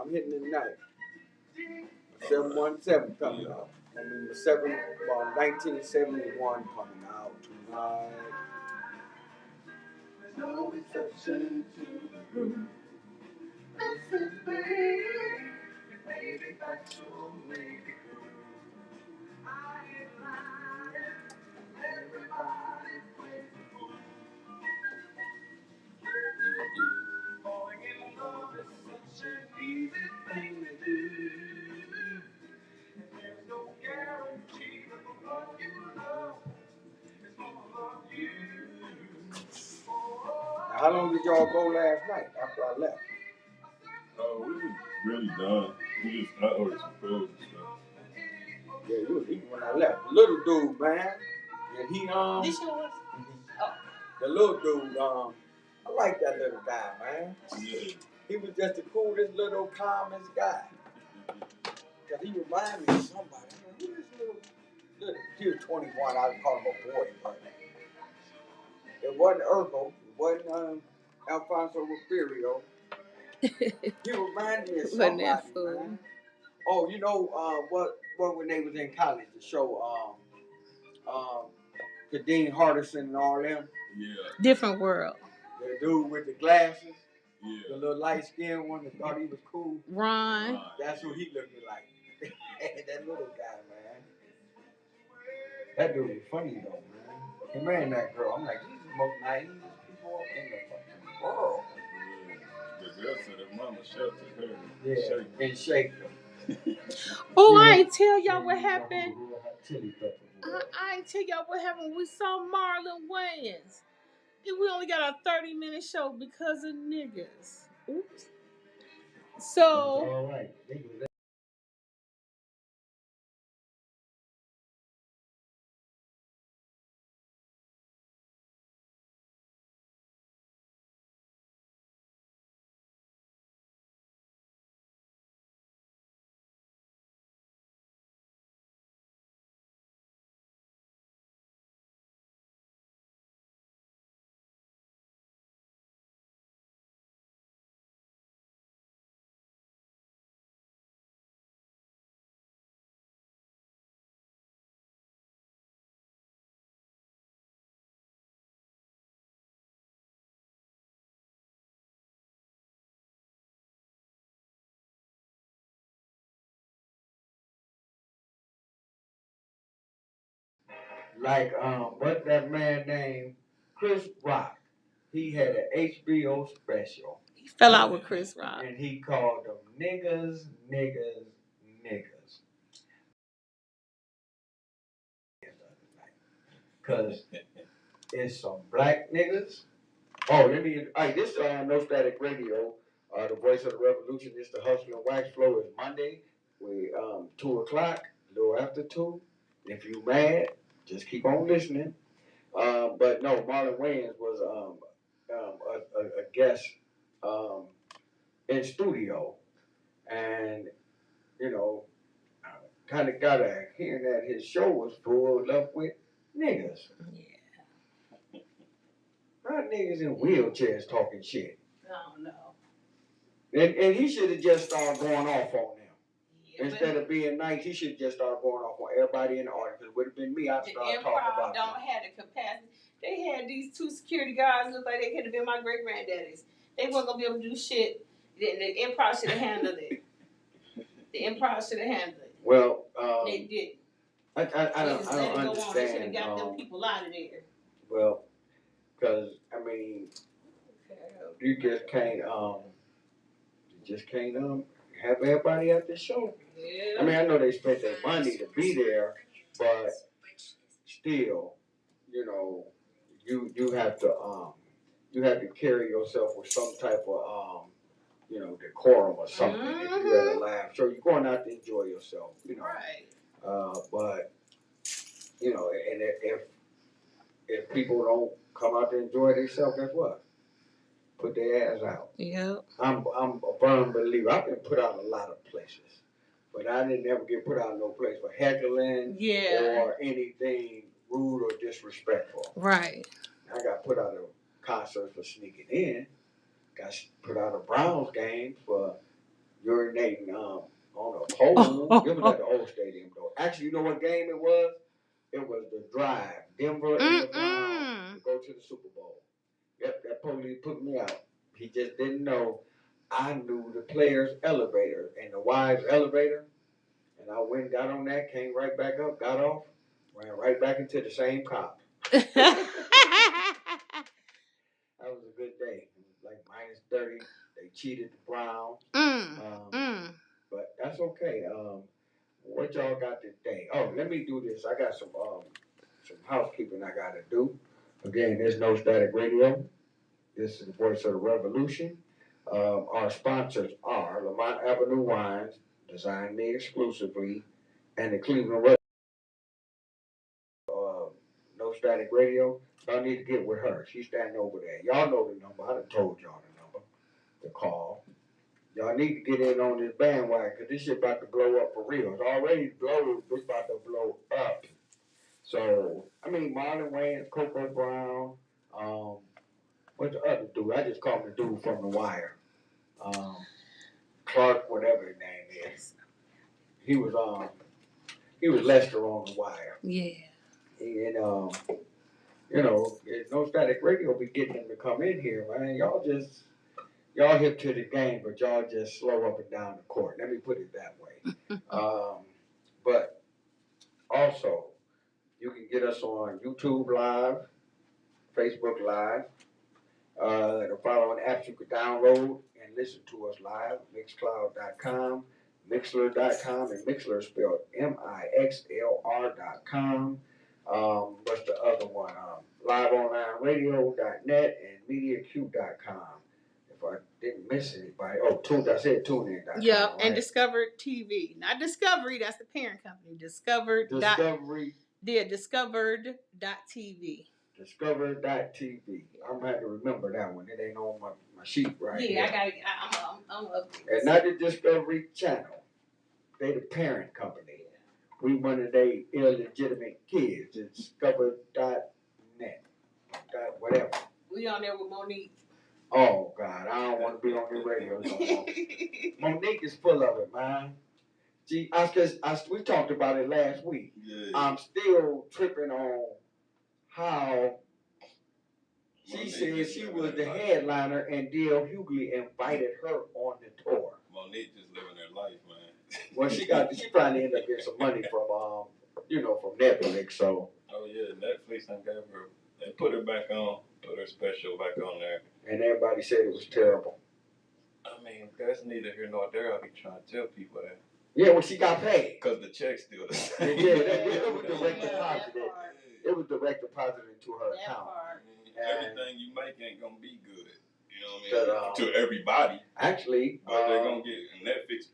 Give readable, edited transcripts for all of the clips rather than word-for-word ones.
I'm hitting it tonight. 717 coming out. I mean, 1971 coming out tonight. No exception to the rule. Listen, baby, that's your way. I ain't lying. Everybody plays the fool. Falling in love is such an easy thing to do. And there's no guarantee that the one you love is gonna love you. Now, how long did y'all go last night after I left? Oh, we was really done. We just I ordered some food and stuff. Yeah, you was eating when I left. The little dude, man. And he This yours? Oh. The little dude, I like that little guy, man. Yeah. He was just the coolest little calmest guy. Cause he reminded me of somebody. I mean, who is little? He was 21. I would call him a boy, but it wasn't Urkel. It wasn't Alfonso Ruffiero. He reminded me of somebody, man. Oh, you know what when they was in college, the show the Dean Hardison and all them. Yeah. Different World. The dude with the glasses. Yeah. The little light skinned one that thought he was cool. Ron. That's who he looked like. That little guy, man. That dude was funny though, man. He married that girl. I'm like, these are the most naive people in the fucking world. The girl said her mama sheltered her. Yeah, and shake them. Oh, I ain't tell y'all what happened. I ain't tell y'all what happened. We saw Marlon Wayans. And we only got a 30-minute show because of niggas. Oops. So. All right. Like what's that man named Chris Rock? He had an HBO special. He fell out with Chris Rock. And he called them niggas. Cause it's some black niggas. Oh, this is No Static Radio, the voice of the revolution. It's the Hustle and Wax Flow. It's Monday. We 2 o'clock, a little after 2. If you mad, just keep on listening. But no, Marlon Wayans was a guest in studio, and you know, kind of got a hearing that his show was full up with niggas. Yeah. Not niggas in wheelchairs talking shit. I don't know. And he should have just started going off on them. Yeah, instead of being nice, he should just start going off on everybody in the audience. It would have been me. I'd start talking about the Improv don't have the capacity. They had these 2 security guards look like they could have been my great granddaddies. They weren't gonna be able to do shit. The Improv should have handled it. The Improv should have handled it. Well, they didn't. I don't understand. They should have got them people out of there. Well, because I mean, you just can't have everybody at the show. Yeah. I mean, I know they spent their money to be there, but still, you know, you have to carry yourself with some type of decorum or something. Mm-hmm. If you're at a live show, you're going out to enjoy yourself, Right. But and if people don't come out to enjoy themselves, guess what? Put their ass out. Yep. I'm a firm believer. I've been put out a lot of places, but I didn't ever get put out no place for heckling or anything rude or disrespectful. Right. I got put out of concerts for sneaking in. Got put out of Browns games for urinating on a pole. It was at the old stadium though. Actually, you know what game it was? It was the drive, Denver and the Browns to go to the Super Bowl. Yep, that police put me out. He just didn't know I knew the player's elevator and the wives' elevator. And I went, got on that, came right back up, got off, ran right back into the same cop. That was a good day. It was like -30. They cheated the Browns. But that's okay. What y'all got today? Oh, let me do this. I got some housekeeping I gotta do. Again, there's No Static Radio. This is the Voice of the Revolution. Our sponsors are Lamont Avenue Wines, designed me exclusively, and the Cleveland Red. No Static Radio. Y'all need to get with her. She's standing over there. Y'all know the number. I done told y'all the number to call. Y'all need to get in on this bandwagon because this shit about to blow up for real. It's already blown. It's about to blow up. So, I mean, Marlon Wayans, Coco Brown, what's the other dude? I just called him the dude from The Wire. Clark, whatever his name is. He was Lester on The Wire. Yeah. And you know, No Static Radio be getting them to come in here, man. Y'all hip to the game, but y'all just slow up and down the court. Let me put it that way. But also, you can get us on YouTube Live, Facebook Live. The following apps you could download and listen to us live: Mixcloud.com, Mixler.com, and Mixler spelled MIXLR.com. What's the other one? LiveOnlineRadio.net and MediaQ.com. If I didn't miss anybody, I said TuneIn.com. Yeah, right? and Discovered TV. Not Discovery, that's the parent company. Discovered. Discovery. Yeah, Discovered.tv. Discover.tv. I'm gonna have to remember that one. It ain't on my sheet right here. Yeah, I'm up. And not the Discovery Channel. They the parent company. We one of they illegitimate kids. It's Discover.net. Whatever. We on there with Monique. Oh God, I don't want to be on the radio no more. Monique is full of it, man. See, we talked about it last week. Yeah. I'm still tripping on how she said she was the headliner and D.L. Hughley invited her on the tour. Monique just living her life, man. Well, she probably ended up getting some money from Netflix. So. Oh yeah, Netflix and gave her. They put her back on, put her special back on there. And everybody said it was terrible. I mean, that's neither here nor there. I be trying to tell people that. Yeah, well, she got paid. Because the check's still the same. Yeah, it was direct deposited. It was direct deposited into her account. Everything you make ain't gonna be good. You know what I mean? To everybody. Actually, but they're gonna get Netflix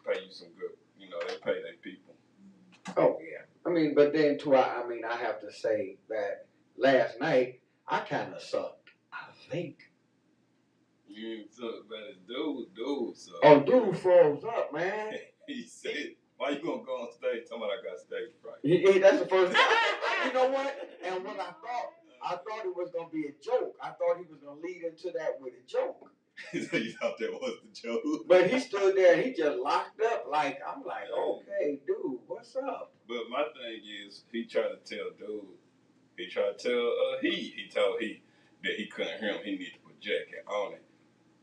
pay you some good. You know, they pay their people. Oh yeah. I mean, but then too, I have to say that last night I kind of sucked. I think. You suck, but it's dude sucked. Oh, dude froze up, man. He said, "Why you gonna go on stage? Talking about I got stage fright." Yeah, that's the first. You know what? And what I thought it was gonna be a joke. I thought he was gonna lead into that with a joke. So you thought that was the joke? But he stood there and he just locked up. Like I'm like, okay, dude, what's up? But my thing is, he tried to tell dude. He tried to tell he told he that he couldn't hear him. He needed to project it on it.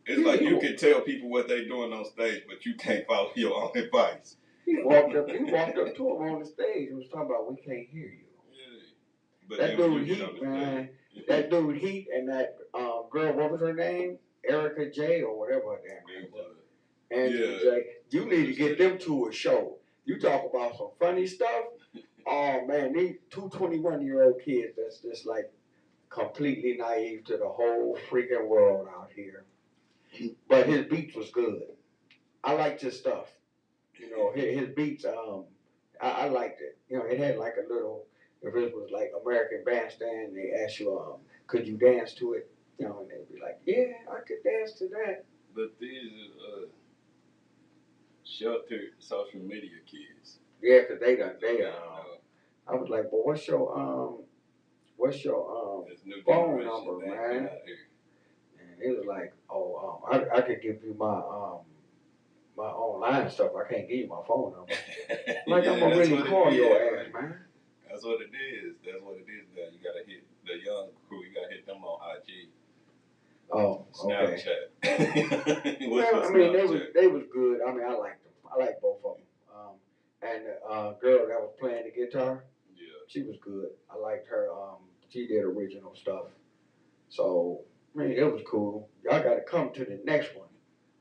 It's like you can tell people what they doing on stage, but you can't follow your own advice. He walked up to him on the stage and was talking about, we can't hear you. Yeah. But that dude Heat, man. That dude Heat and that girl, what was her name? Erica J or whatever her damn name was. Angela J. You need to get them to a show. You talk about some funny stuff. Oh man, these two 21-year-old kids that's just like completely naive to the whole freaking world out here. But his beats was good. I liked his stuff. You know, his beats, I liked it. You know, it had like a little, if it was like American Bandstand, they ask you, could you dance to it? You know, and they'd be like, yeah, I could dance to that. But these are sheltered social media kids. Yeah, because they I was like, well, what's your phone number, man? And it was like, I could give you my online stuff. I can't give you my phone number. Like, yeah, I'm gonna really call your ass, man. That's what it is. That's what it is. Now you gotta hit the young crew. You gotta hit them on IG. Oh, okay. Snapchat. Well, I mean, they was good. I mean, I liked them. I like both of them. And the girl that was playing the guitar, yeah, she was good. I liked her. She did original stuff. So, I mean, it was cool. Y'all got to come to the next one,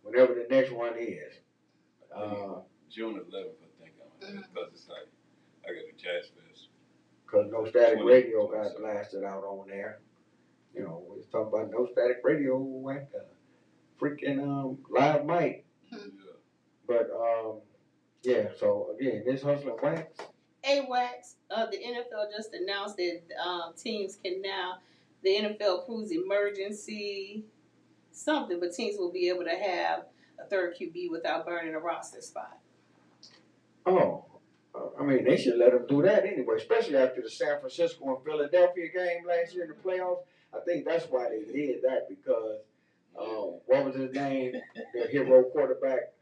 whenever the next one is. June 11th, I think, because it's like I got a jazz fest. Because No Static Radio got blasted out on there. You know, we was talking about No Static Radio at the freaking live mic. Yeah. But yeah. So again, this Hustling Wax. AWACS, the NFL just announced that teams can now, the NFL approves emergency something, but teams will be able to have a third QB without burning a roster spot. Oh, I mean, they should let them do that anyway, especially after the San Francisco and Philadelphia game last year in the playoffs. I think that's why they did that, because what was his name? The hero quarterback.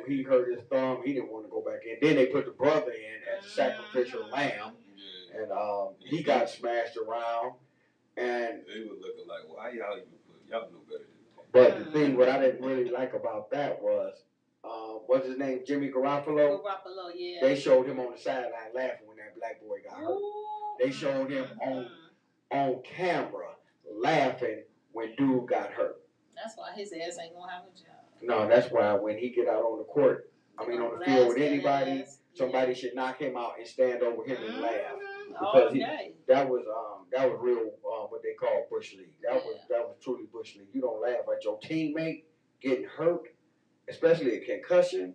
He hurt his thumb. He didn't want to go back in. Then they put the brother in as a sacrificial lamb, and he got smashed around. And they were looking like, why y'all even put? Y'all know better than that. But the thing, what I didn't really like about that was, what's his name? Jimmy Garoppolo. Garoppolo, yeah. They showed him on the sideline laughing when that black boy got hurt. They showed him on camera laughing when dude got hurt. That's why his ass ain't gonna have a job. No, that's why when he get out on the court, on the field with anybody, somebody should knock him out and stand over him and laugh. Because that was real, what they call bush league. That was truly bush league. You don't laugh at your teammate getting hurt, especially a concussion,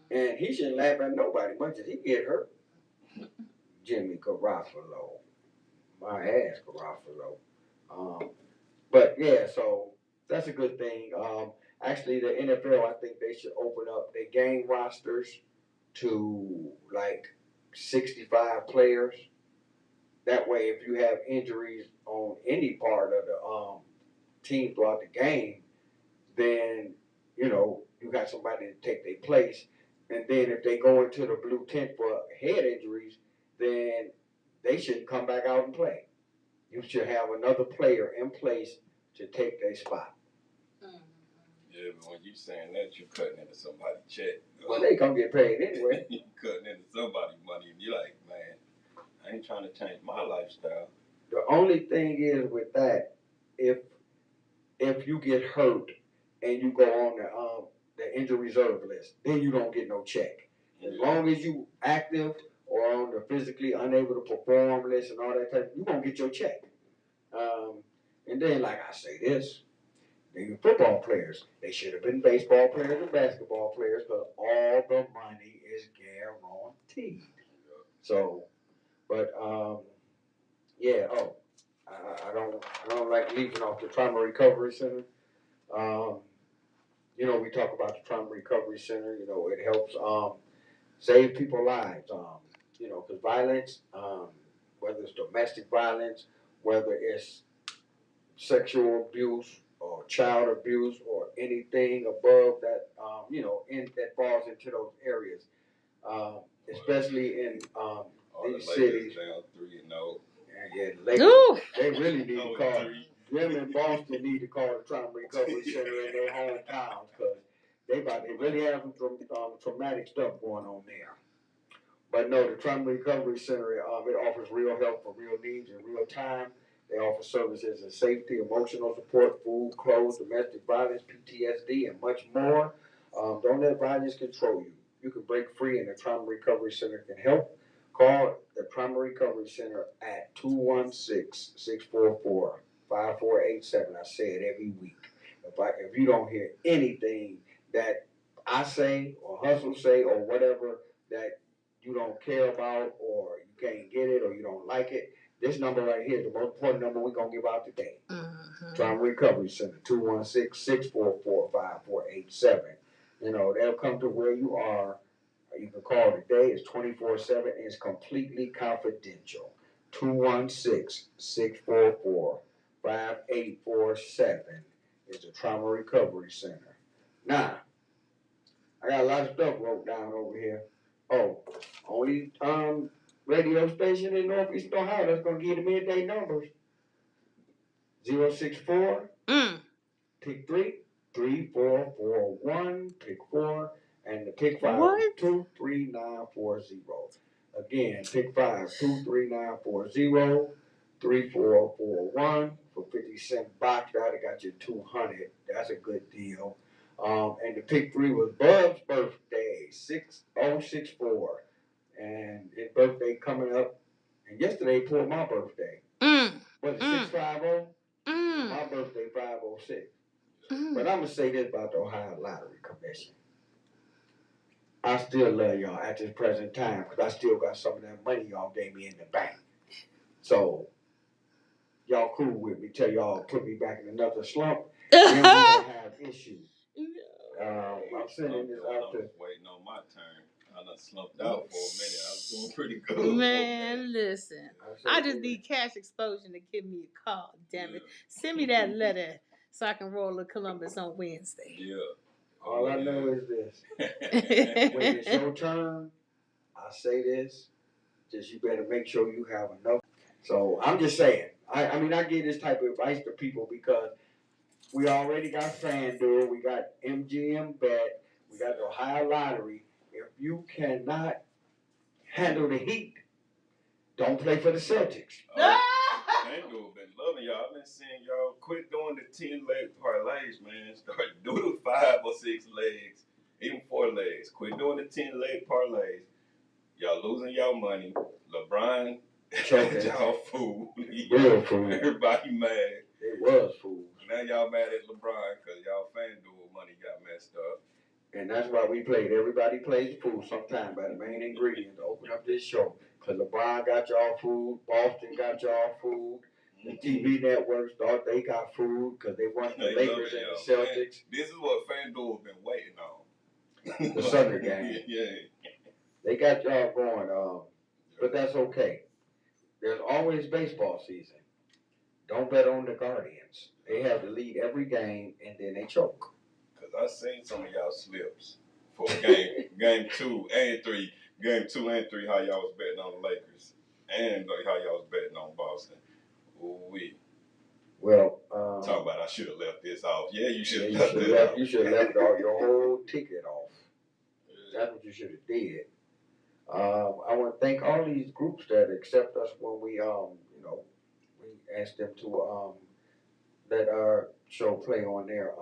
and he shouldn't laugh at nobody much as he get hurt. Jimmy Garoppolo, my ass Garoppolo. But yeah, so that's a good thing. Actually, the NFL, I think they should open up their game rosters to like 65 players. That way, if you have injuries on any part of the team throughout the game, then, you know, you got somebody to take their place. And then if they go into the blue tent for head injuries, then they shouldn't come back out and play. You should have another player in place to take their spot. Yeah, but when you saying that, you're cutting into somebody's check. Well, they gonna get paid anyway. You're cutting into somebody's money, and you're like, man, I ain't trying to change my lifestyle. The only thing is with that, if you get hurt and you go on the injury reserve list, then you don't get no check. As long as you active or on the physically unable to perform list and all that type, you gonna get your check. And then, like I say this, the football players, they should have been baseball players and basketball players, because all the money is guaranteed. So, but yeah. I don't like leaving off the Trauma Recovery Center. You know, we talk about the Trauma Recovery Center. You know, it helps save people's lives. You know, because violence, whether it's domestic violence, whether it's sexual abuse or child abuse or anything above that, you know, that falls into those areas, especially in these cities. Down 3-0. Yeah, they really need to call. Them in Boston need to call the Trauma Recovery Center in their hometowns, because they really have some traumatic stuff going on there. But no, the Trauma Recovery Center, it offers real help for real needs in real time. They offer services in safety, emotional support, food, clothes, domestic violence, PTSD, and much more. Don't let violence control you. You can break free, and the Trauma Recovery Center can help. Call the Trauma Recovery Center at 216-644-5487. I say it every week. If you don't hear anything that I say or Hustle say or whatever that you don't care about, or you can't get it, or you don't like it, this number right here is the most important number we're going to give out today. Trauma Recovery Center, 216-644-5487. You know, they'll come to where you are. You can call today. It's 24/7. It's completely confidential. 216-644-5847 is the Trauma Recovery Center. Now, I I got a lot of stuff wrote down over here. Oh, only radio station in Northeast Ohio that's gonna give the midday numbers. 064 pick 3441 pick 4 and the pick 5 What? 23940. Again, pick 5 23940 3441 for 50-cent box. That got you 200. That's a good deal. And the pick 3 was Bub's birthday, 6064. And his birthday coming up. And yesterday pulled my birthday. Was it 650? My birthday 506. But I'm gonna say this about the Ohio Lottery Commission. I still love y'all at this present time because I still got some of that money y'all gave me in the bank. So y'all cool with me till y'all put me back in another slump. Then we gonna have issues. I'm sending this out to. Waiting on my turn. I done slumped out for a minute. I was doing pretty good. Man, listen. I just need cash exposure to give me a call. Damn it. Send me that letter so I can roll to Columbus on Wednesday. Yeah. All I know is this. When it's your turn, I say this. Just you better make sure you have enough. So I'm just saying. I mean, I give this type of advice to people because we already got FanDuel, we got MGM Bet, we got the Ohio Lottery. If you cannot handle the heat, don't play for the Celtics. FanDuel been loving y'all. I've been seeing y'all quit doing the 10-leg parlays, man. Start doing the 5 or 6 legs, even 4 legs. Quit doing the 10-leg parlays. Y'all losing y'all money. LeBron choking y'all food. Real food. Everybody mad. It was food. Now y'all mad at LeBron because y'all FanDuel money got messed up. And that's why we played. Everybody plays food sometime by the main ingredient to open up this show. Because LeBron got y'all food. Boston got y'all food. The TV networks thought they got food because they want the Lakers and the Celtics. This is what FanDuel been waiting on. The Southern game. Yeah. They got y'all going, but that's okay. There's always baseball season. Don't bet on the Guardians. They have the lead every game, and then they choke. Because I seen some of y'all slips for game 2 and 3. Game 2 and 3, how y'all was betting on the Lakers. And how y'all was betting on Boston. Ooh-wee. Well, talk about I should have left this off. Yeah, you should have left left it it off. off. You should have left your whole ticket off. That's what you should have did. I want to thank all these groups that accept us when we we ask them to let our show play on their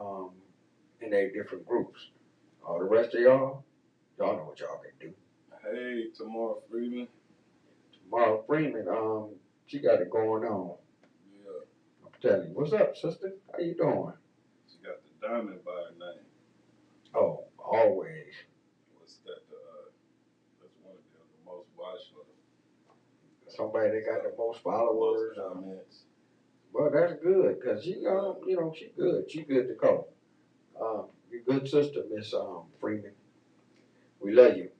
in their different groups. All the rest of y'all know what y'all can do. Hey, Tamara Freeman. Tamara Freeman, she got it going on. Yeah. I'm telling you. What's up, sister? How you doing? She got the diamond by her name. Oh, always. What's that? That's one of the most watched. Somebody that got the most followers. Comments. Well, that's good because she, she good. She good to go. Your good sister, Miss Freeman. We love you.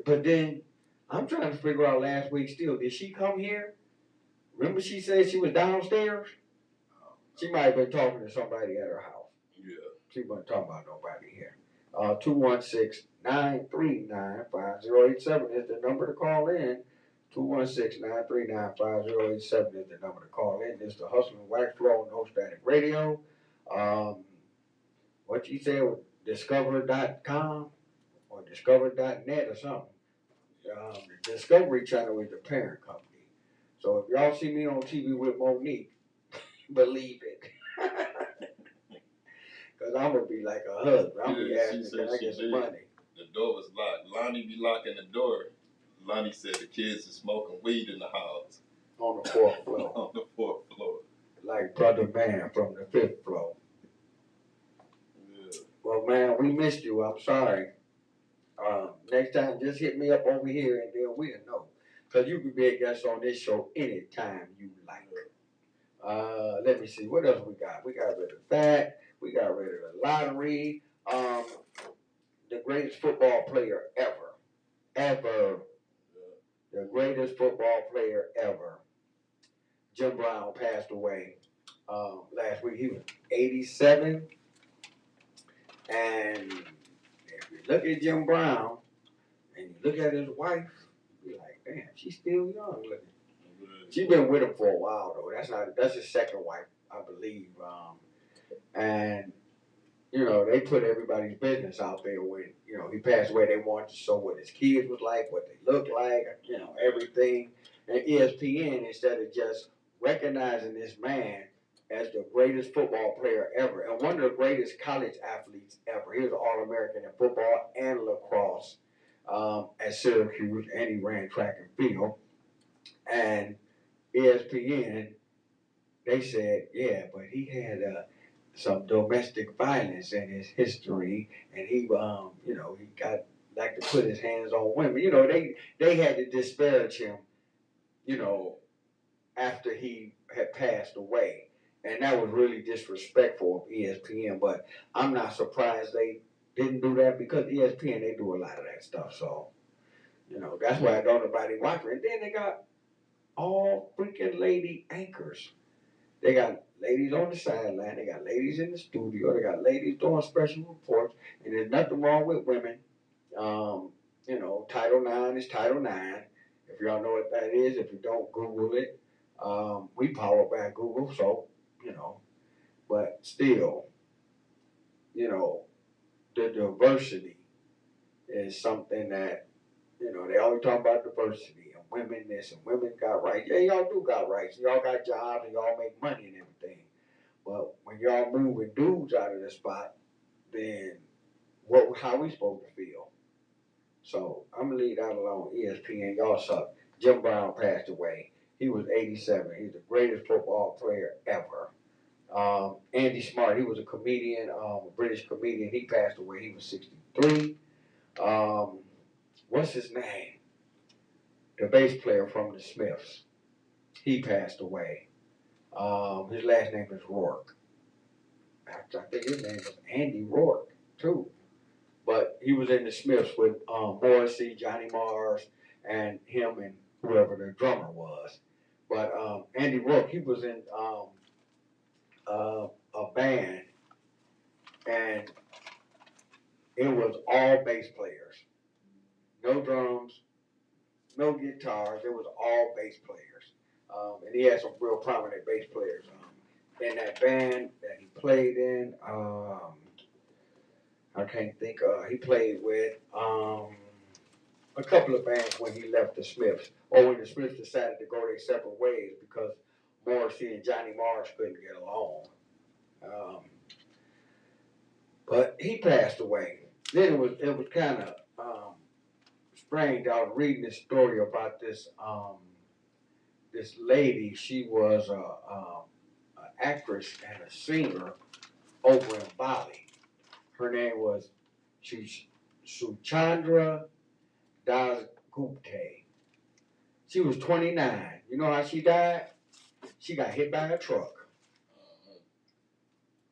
But then I'm trying to figure out last week still. Did she come here? Remember she said she was downstairs? She might have been talking to somebody at her house. Yeah. She wasn't talking about nobody here. 216-939-5087 is the number to call in. 216-939-5087 is the number to call in. It's the Hustle and Wax Flow No Static Radio. What you said was Discover.com or Discover.net or something. The Discovery Channel is the parent company. So if y'all see me on TV with Monique, believe it. Because I'm going to be like a husband. I'm going to be asking, can I get some money? The door was locked. Lonnie be locking the door. Lonnie said the kids are smoking weed in the house. On the 4th floor. On the 4th floor. Like Brother Man from the 5th floor. Yeah. Well, man, we missed you. I'm sorry. Next time, just hit me up over here and then we'll know. Because you can be a guest on this show anytime you like. Let me see. What else we got? We got rid of that. We got rid of the lottery. The greatest football player ever. The greatest football player ever. Jim Brown passed away last week. He was 87. And if you look at Jim Brown and you look at his wife, you're like, damn, she's still young looking. She's been with him for a while though. That's his second wife, I believe. And you know, they put everybody's business out there when, you know, he passed away. They wanted to show what his kids was like, what they looked like, you know, everything. And ESPN, instead of just recognizing this man as the greatest football player ever and one of the greatest college athletes ever. He was an All-American in football and lacrosse at Syracuse, and he ran track and field. And ESPN, they said, yeah, but he had some domestic violence in his history, and he, you know, he got like to put his hands on women. You know, they had to disparage him, you know, after he had passed away, and that was really disrespectful of ESPN. But I'm not surprised they didn't do that because ESPN they do a lot of that stuff. So, you know, that's why I don't nobody watch it. And then they got all freaking lady anchors. They got ladies on the sideline. They got ladies in the studio. They got ladies doing special reports. And there's nothing wrong with women. You know, Title IX is Title IX. If y'all know what that is, if you don't, Google it. We power by Google, so, you know. But still, you know, the diversity is something that, you know, they always talk about diversity and women this and women got rights. Yeah, y'all do got rights. Y'all got jobs and y'all make money and everything. But when y'all moving dudes out of the spot, then how we supposed to feel? So I'm gonna leave that alone. ESPN, y'all suck. Jim Brown passed away. He was 87. He's the greatest football player ever. Andy Smart, he was a comedian, a British comedian. He passed away. He was 63. What's his name? The bass player from the Smiths. He passed away. His last name is Rourke. I think his name was Andy Rourke, too. But he was in the Smiths with Morrissey, Johnny Mars, and him and whoever the drummer was. But Andy Rourke, he was in a band, and it was all bass players. No drums, no guitars. It was all bass players. And he had some real prominent bass players in that band that he played in. I can't think. He played with a couple of bands when he left the Smiths, or when the Smiths decided to go their separate ways because Morrissey and Johnny Marrs couldn't get along. But he passed away. Then it was kind of strange. I was reading this story about this this lady. She was an actress and a singer over in Bali. Her name was Suchandra Das Gupte. She was 29. You know how she died? She got hit by a truck.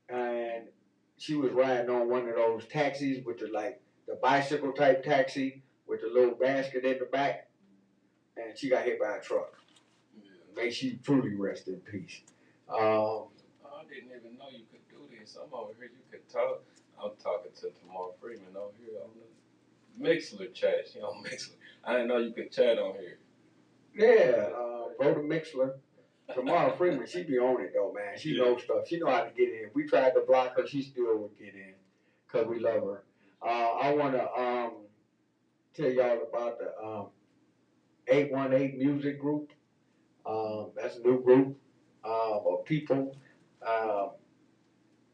And she was riding on one of those taxis with the bicycle type taxi with the little basket in the back. And she got hit by a truck. May she truly rest in peace. I didn't even know you could do this. I'm over here. You could talk. I'm talking to Tamar Freeman over here on the Mixler chat. You know, Mixler. I didn't know you could chat on here. Yeah, go to Mixler. Tamar Freeman, she be on it though, man. She knows stuff. She know how to get in. We tried to block her. She still would get in because we love her. I want to tell y'all about the 818 Music Group. That's a new group of people.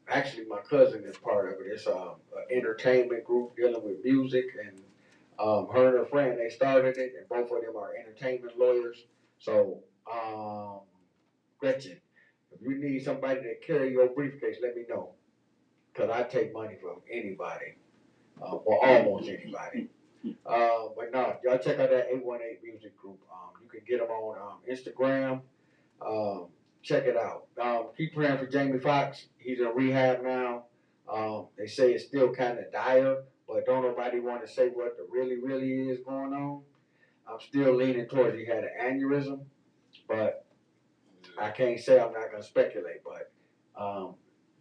Actually, my cousin is part of it. It's an entertainment group dealing with music, and her and her friend, they started it, and both of them are entertainment lawyers. So, Gretchen, if you need somebody to carry your briefcase, let me know, because I take money from anybody, or almost anybody. But no, y'all check out that 818 Music Group. You can get them on Instagram. Check it out. Keep praying for Jamie Foxx. He's in rehab now. They say it's still kind of dire, but don't nobody want to say what the really is going on. I'm still leaning towards he had an aneurysm, but I can't say. I'm not going to speculate. But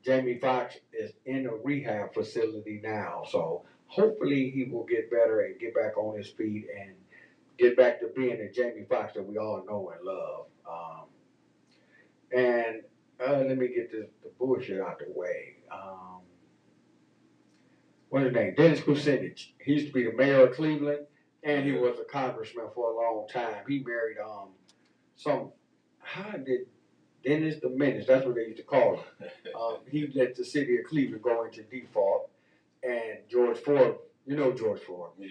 Jamie Foxx is in a rehab facility now, so hopefully he will get better and get back on his feet and get back to being the Jamie Foxx that we all know and love. And let me get the bullshit out the way. What's his name? Dennis Kucinich. He used to be the mayor of Cleveland, and he was a congressman for a long time. He married how did Dennis the Menace? That's what they used to call him. He let the city of Cleveland go into default, and George Forbes. You know George Forbes. Yeah.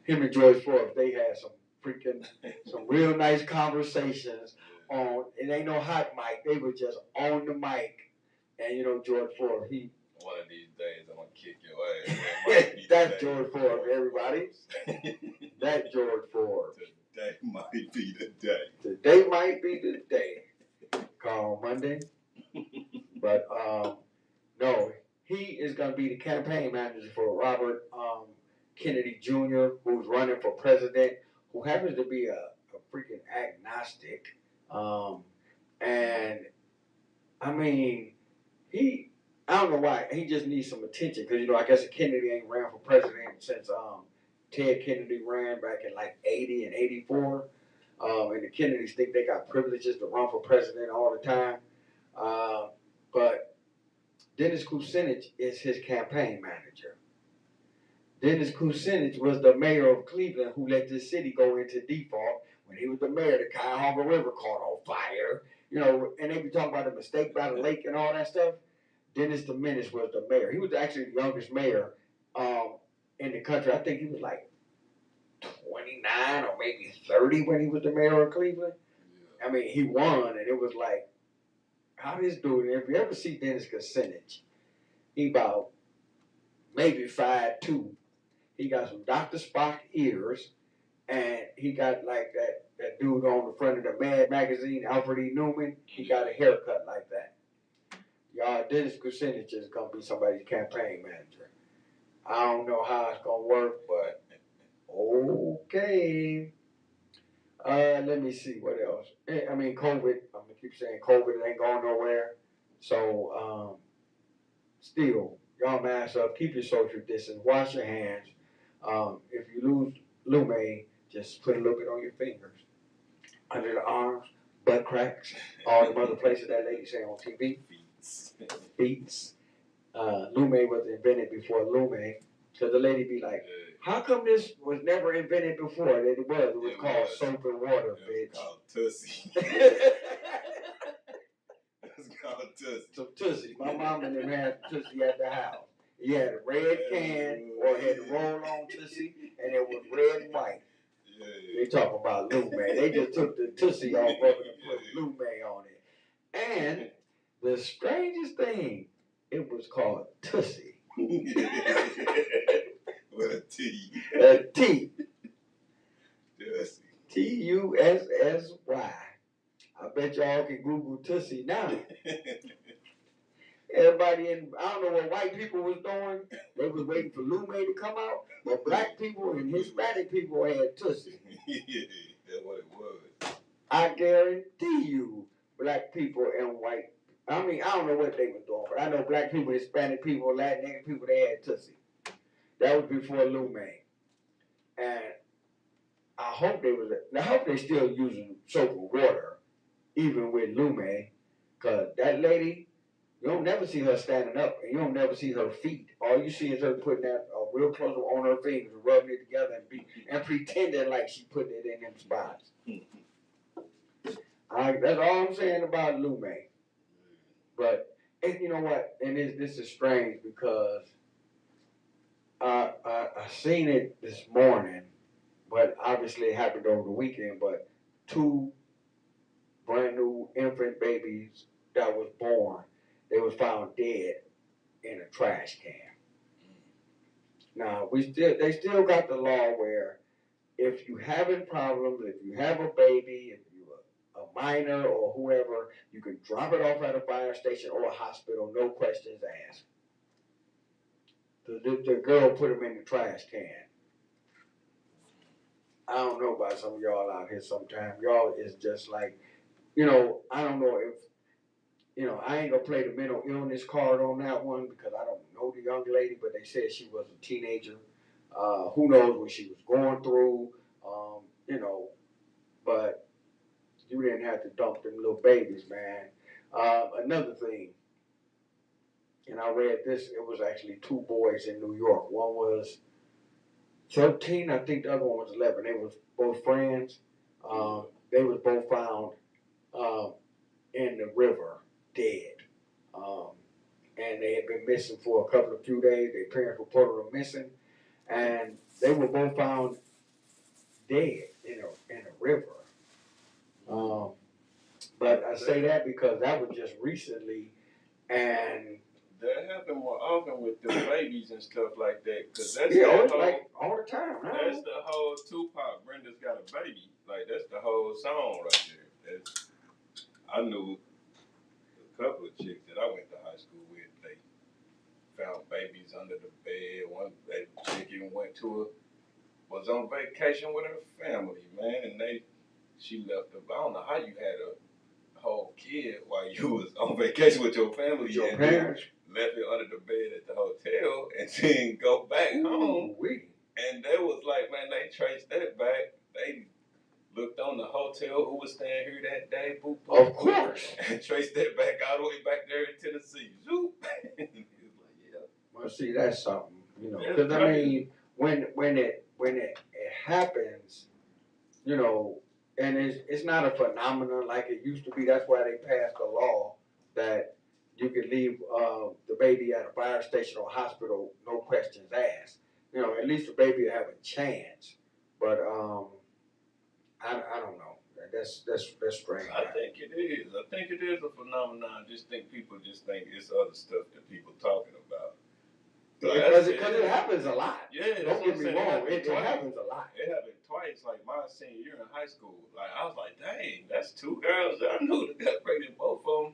Him and George Forbes, they had some real nice conversations on. It ain't no hot mic. They were just on the mic, and George Forbes, he. One of these days, I'm gonna kick your ass. That's George Forbes, everybody. That's George Forbes. Today might be the day. Today might be the day. Call Monday. But no, he is gonna be the campaign manager for Robert Kennedy Jr., who's running for president, who happens to be a freaking agnostic. And I mean, I don't know why, he just needs some attention, because I guess Kennedy ain't ran for president since Ted Kennedy ran back in like 80 and 84. And the Kennedys think they got privileges to run for president all the time. But Dennis Kucinich is his campaign manager. Dennis Kucinich was the mayor of Cleveland who let this city go into default. When he was the mayor, the Cuyahoga River caught on fire. And they be talking about the mistake by the lake and all that stuff. Dennis the Menace was the mayor. He was actually the youngest mayor in the country. I think he was like 29 or maybe 30 when he was the mayor of Cleveland. I mean, he won, and it was like, how this dude, if you ever see Dennis Kucinich, he about maybe 5'2". He got some Dr. Spock ears, and he got like that dude on the front of the Mad magazine, Alfred E. Newman. He got a haircut like that. Y'all, Dennis Kucinich is going to be somebody's campaign manager. I don't know how it's going to work, but okay. Let me see what else. I mean, COVID. I'm going to keep saying COVID ain't going nowhere. So, still, y'all mask up, keep your social distance, wash your hands. If you lose Lume, just put a little bit on your fingers, under the arms, butt cracks, all the other places that lady say on TV. Beats. Lume was invented before Lume, because the lady be like, how come this was never invented before? It was called soap and water, bitch. It's called Tussie. It's called Tussie. Some Tussie. My mom and them had Tussie at the house. You had a red can or had a roll-on Tussie, and it was red and white. Yeah. They talk about Lume. They just took the Tussie off of it and put Lume on it. And the strangest thing, it was called Tussie. With a T. A T. Tussie. Tussy. I bet y'all can Google Tussie now. Everybody I don't know what white people was doing. They was waiting for Lume to come out. But black people and Hispanic people had Tussie. Yeah, that's what it was. I guarantee you, black people and white. I mean, I don't know what they was doing, but I know black people, Hispanic people, Latinx people, they had Tussie. That was before Lume. And I hope they still using soap and water, even with Lume, because that lady, you don't never see her standing up, and you don't never see her feet. All you see is her putting that real close on her fingers, rubbing it together, and pretending like she putting it in them spots. That's all I'm saying about Lume. But and you know what? And this is strange because I seen it this morning, but obviously it happened over the weekend. But 2 brand new infant babies that was born, they was found dead in a trash can. Now they still got the law where if you having problems, if you have a baby, if you're a minor or whoever, you can drop it off at a fire station or a hospital, no questions asked. The girl put him in the trash can. I don't know about some of y'all out here sometimes. Y'all is just like, I don't know if, I ain't gonna play the mental illness card on that one because I don't know the young lady, but they said she was a teenager. Who knows what she was going through, you know, but you didn't have to dump them little babies, man. Another thing, and I read this, it was actually two boys in New York. One was 13, I think the other one was 11. They was both friends. They was both found in the river, dead. And they had been missing for a few days. Their parents reported them missing, and they were both found dead in a river. But I say that because that was just recently, and that happen more often with the babies and stuff like that. Cause that's like all the time. That's the whole Tupac. Brenda's got a baby. Like that's the whole song right there. I knew a couple of chicks that I went to high school with. They found babies under the bed. One chick even was on vacation with her family, man, and she left her. I don't know how you had a whole kid while you was on vacation with your family. Your parents left it under the bed at the hotel and then go back home. And they was like, man, they traced that back. They looked on the hotel who was staying here that day. Boop, boop, of course. And traced that back all the way back there in Tennessee. Zoop. He was like, yeah. Well, see, that's something, you know. Because I mean, when it happens, you know, and it's not a phenomenon like it used to be. That's why they passed a law that you could leave the baby at a fire station or hospital, no questions asked. You know, at least the baby will have a chance. But I don't know. That's strange. I think it is. I think it is a phenomenon. I just think people just think it's other stuff that people talking about. Because it happens a lot. Yeah, don't get me wrong. It happens a lot. It happened twice. Like my senior year in high school. Like I was like, dang, that's two girls that I knew that got pregnant. Both of them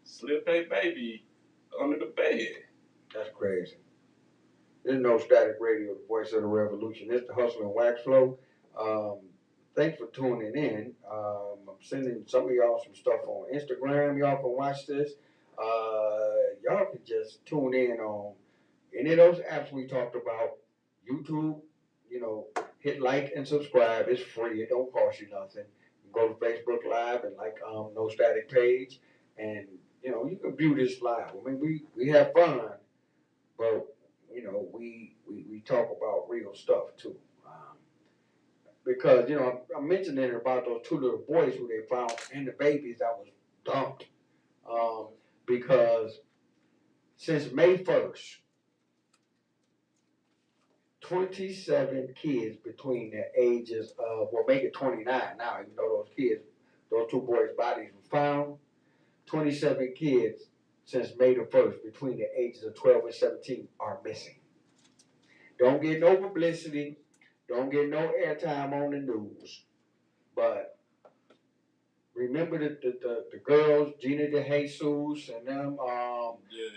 slipped a baby under the bed. That's crazy. There's No Static Radio, the voice of the revolution. It's the Hustle and Wax Flow. Thanks for tuning in. I'm sending some of y'all some stuff on Instagram. Y'all can watch this. Y'all can just tune in on any of those apps we talked about. YouTube, you know, hit like and subscribe. It's free. It don't cost you nothing. You can go to Facebook Live and like No Static page, and you know you can view this live. I mean, we have fun, but you know we talk about real stuff too. Because, you know, I'm mentioning about those two little boys who they found and the babies that was dumped. Because since May 1st, 27 kids between the ages of, well, make it 29 now, even though those two boys' bodies were found. 27 kids since May the 1st between the ages of 12 and 17 are missing. Don't get no publicity. Don't get no airtime on the news, but remember the girls, Gina DeJesus and them,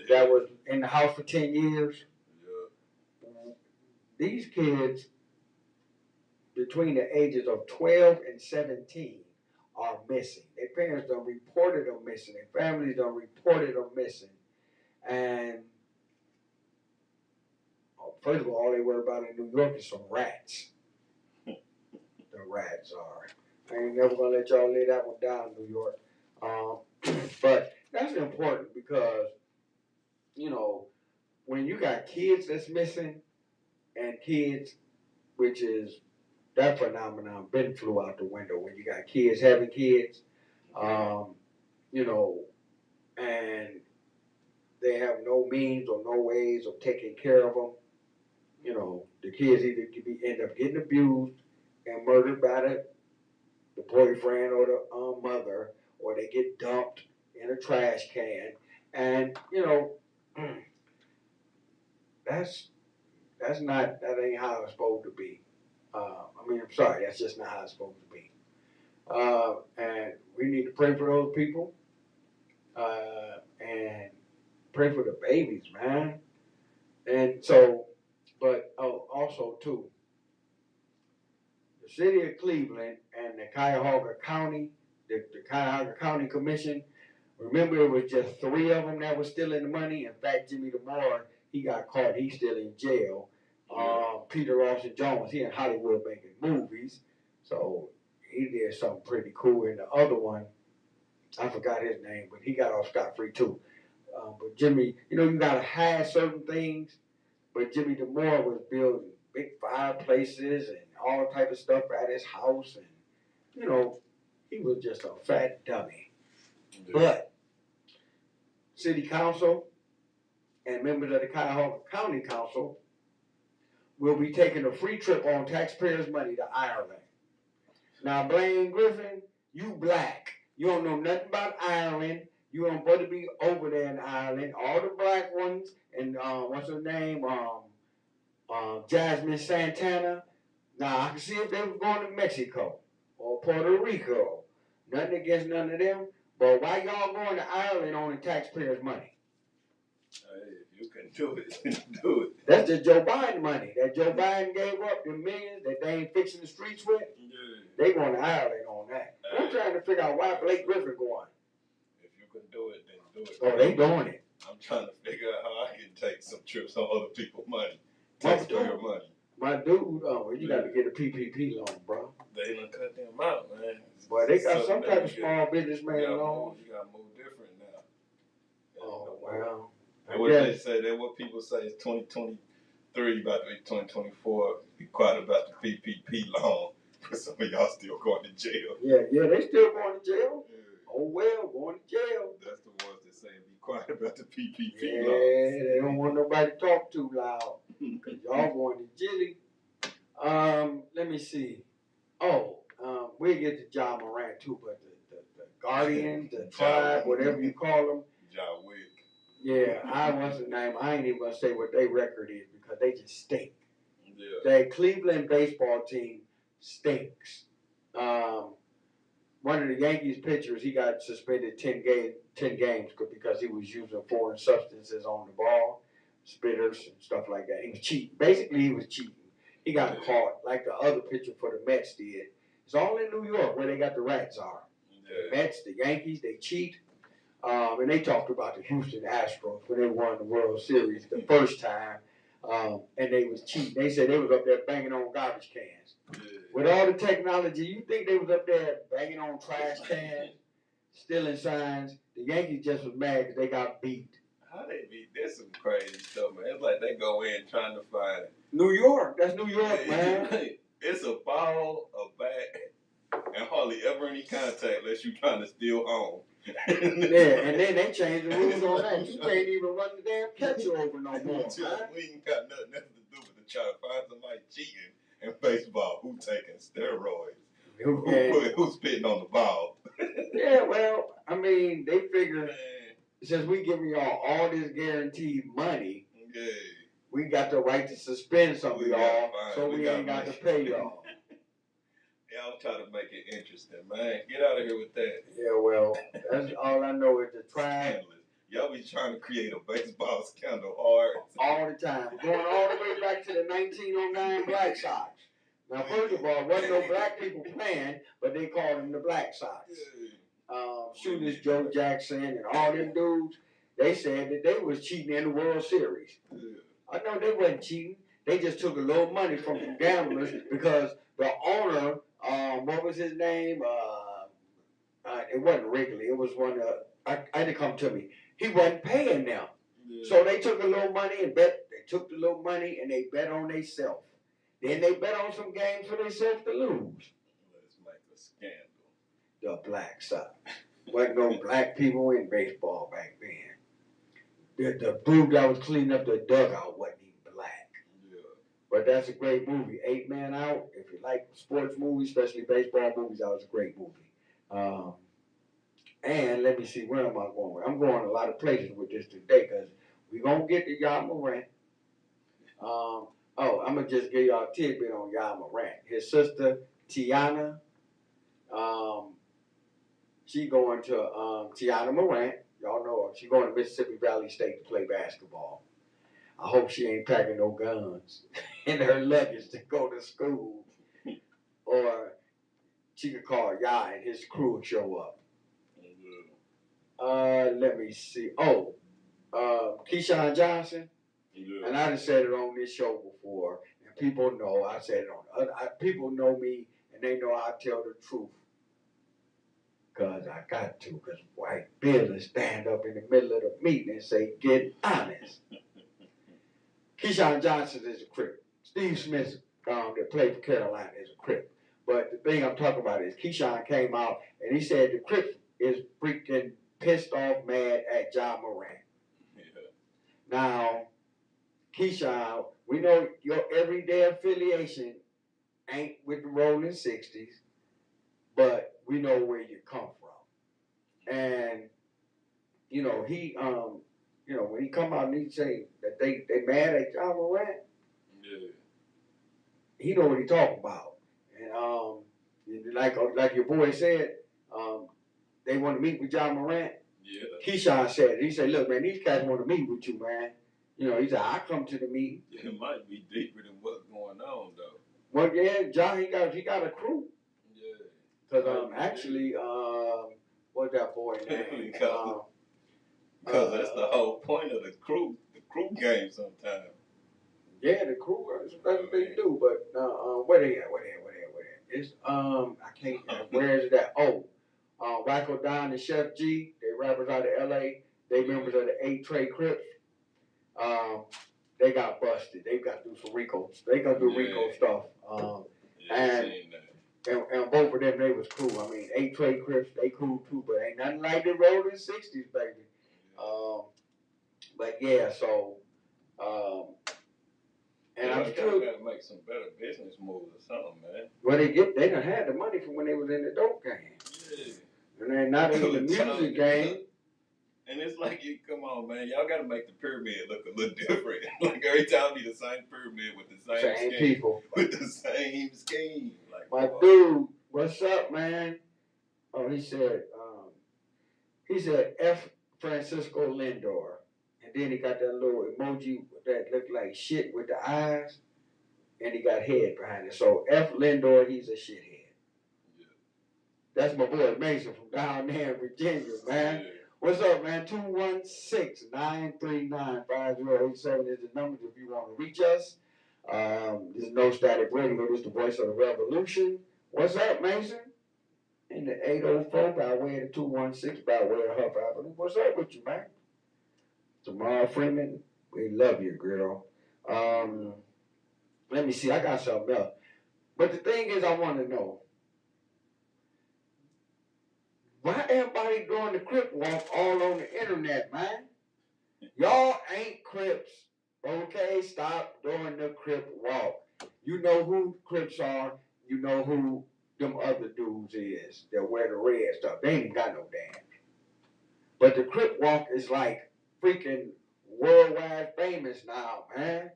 that was in the house for 10 years? Yeah. These kids between the ages of 12 and 17 are missing. Their parents done reported them missing. Their families done reported them missing. And first of all they worry about in New York is some rats. The rats are. I ain't never gonna let y'all lay that one down, New York. But that's important because, you know, when you got kids that's missing and kids, which is that phenomenon been flew out the window when you got kids having kids, you know, and they have no means or no ways of taking care of them. You know, the kids either end up getting abused and murdered by the boyfriend or the mother, or they get dumped in a trash can, and you know, that ain't how it's supposed to be. I mean, I'm sorry, that's just not how it's supposed to be. And we need to pray for those people, and pray for the babies, man. And so, but also too, the city of Cleveland and the Cuyahoga County, the Cuyahoga County Commission, remember it was just 3 of them that were stealing the money. In fact, Jimmy DeMore, he got caught. He's still in jail. Peter Lawson Jones, he in Hollywood making movies, so he did something pretty cool. And the other one, I forgot his name, but he got off scot-free too. But Jimmy, you gotta hide certain things. But Jimmy D'Amore was building big fireplaces and all type of stuff at his house, and he was just a fat dummy. Yeah. But City Council and members of the Cuyahoga County Council will be taking a free trip on taxpayers' money to Ireland. Now, Blaine Griffin, you black. You don't know nothing about Ireland. You don't supposed to be over there in Ireland. All the black ones, and what's her name? Jasmine Santana. Now, I can see if they were going to Mexico or Puerto Rico. Nothing against none of them. But why y'all going to Ireland on the taxpayers' money? If you can do it, do it. That's just Joe Biden money. That Joe Biden gave up the millions that they ain't fixing the streets with. Yeah. They going to Ireland on that. I'm trying to figure out why Blake Griffin going. If you can do it, then do it. Oh, they doing it. I'm trying to figure out how I can take some trips on other people's money. Taxpayer money. My dude, you got to get a PPP loan, bro. They done cut them out, man. Boy, they got some type of small businessman loan. You got to move different now. Oh, wow. And what they say, that what people say is 2023 about to be 2024. Be quiet about the PPP loan. But some of y'all still going to jail. Yeah, they still going to jail. Yeah. Oh, well, going to jail. That's the ones that say be quiet about the PPP loan. Yeah, they don't want nobody to talk too loud. Because y'all going to jilly. Let me see. Oh, we'll get to John Morant too, but the Guardians, the Tribe, whatever you call them. John Wick. Yeah, what's the name? I ain't even going to say what their record is because they just stink. Yeah. The Cleveland baseball team stinks. One of the Yankees pitchers, he got suspended 10 games because he was using foreign substances on the ball, spitters and stuff like that. He was cheating. Basically, he was cheating. He got caught like the other pitcher for the Mets did. It's all in New York where they got the rats are. Yeah. The Mets, the Yankees, they cheat. And they talked about the Houston Astros when they won the World Series the first time. And they was cheating. They said they was up there banging on garbage cans. Yeah. With all the technology, you think they was up there banging on trash cans, stealing signs? The Yankees just was mad because they got beat. How they beat? There's some crazy stuff, man. It's like they go in trying to find New York. That's New York, man. It's a ball, a bat, and hardly ever any contact unless you're trying to steal home. Yeah, and then they changed the rules on that. You can't even run the damn catcher over no more. We ain't got nothing to do with to try to find somebody cheating in baseball who taking steroids, who's spitting on the ball. Yeah, well, I mean, they figure since we giving y'all all this guaranteed money, we got the right to suspend some of y'all, so we ain't got to pay y'all. Y'all try to make it interesting, man. Get out of here with that. Yeah, well, that's all I know is the Tribe. Y'all be trying to create a baseball scandal hard. All the time. Going all the way back to the 1909 Black Sox. Now, first of all, wasn't no black people playing, but they called them the Black Sox. Shooters Joe Jackson and all them dudes, they said that they was cheating in the World Series. I know they wasn't cheating. They just took a little money from the gamblers because the owner, what was his name? It wasn't Wrigley. It was one. I had to come to me. He wasn't paying them, so they took a little money and bet. They took the little money and they bet on themselves. Then they bet on some games for themselves to lose. Let's make a scandal. The Black Sox. Wasn't no black people in baseball back then. The dude that was cleaning up the dugout wasn't even black. Yeah. But that's a great movie. 8 Man Out. If you like sports movies, especially baseball movies, that was a great movie. And let me see, where am I going? I'm going a lot of places with this today because we're going to get to John Morant. I'm going to just give y'all a tidbit on John Morant. His sister, Tiana, she going to Tiana Morant. Y'all know her. She going to Mississippi Valley State to play basketball. I hope she ain't packing no guns in her luggage to go to school. Or she could call Yah and his crew would show up. Let me see. Keyshawn Johnson, Yeah. And I just said it on this show before, and people know I said it on. People know me, and they know I tell the truth. Cause I got to, cause White Bill will stand up in the middle of the meeting and say, "Get honest." Keyshawn Johnson is a Crip. Steve Smith, that played for Carolina, is a Crip. But the thing I'm talking about is Keyshawn came out and he said the Crip is freaking pissed off, mad at Ja Morant. Yeah. Now, Keyshawn, we know your everyday affiliation ain't with the Rolling 60s, but we know where you come from. And, you know, he, when he come out and he say that they mad at Ja Morant, Yeah. he know what he talking about. And like your boy said, they want to meet with Ja Morant. Yeah. Keyshawn said, he said, "Look, man, these guys want to meet with you, man." You know, he said, "I come to the meeting." It might be deeper than what's going on, though. Well, yeah, Ja, he got a crew. Yeah. Cause actually, what's that boy name? Because that's the whole point of the crew game sometimes. Yeah, the crew, that's what they do. But where they at? It's I can't. Where is it at? Oh, Wacko Don and Chef G. They rappers out of L.A. They members of the 8 Trey Crips. They got busted. They got to do some Rico. They gonna do Rico stuff. And both of them, they was cool. I mean, 8 Trey Crips, they cool too, but ain't nothing like the Rolling 60s, baby. But yeah, so. And I'm still gotta make some better business moves or something, man. Well, they done had the money from when they was in the dope game. Yeah. And they're not in the music game. And it's like, come on, man, y'all gotta make the pyramid look a little different. Like every time be the same pyramid with the same scheme, people. With the same scheme. Like, my dude, what's up, man? Oh, he said F. Francisco Lindor. And then he got that little emoji that looked like shit with the eyes. And he got head behind it. So F. Lindor, he's a shithead. Yeah. That's my boy Mason from down there in Virginia, man. Yeah. What's up, man? 216-939-5087 is the number if you want to reach us. This is No Static Radio. This is the voice of the revolution. What's up, Mason? In the 804 by way of the 216 by way of Huff Avenue. What's up with you, man? Tamara Freeman, we love you, girl. Let me see. I got something else. But the thing is, I want to know, why everybody doing the Crip walk all on the internet, man? Y'all ain't Crips, okay? Stop doing the Crip walk. You know who Crips are. You know who them other dudes is that wear the red stuff. They ain't got no damn. But the Crip walk is like freaking worldwide famous now, man.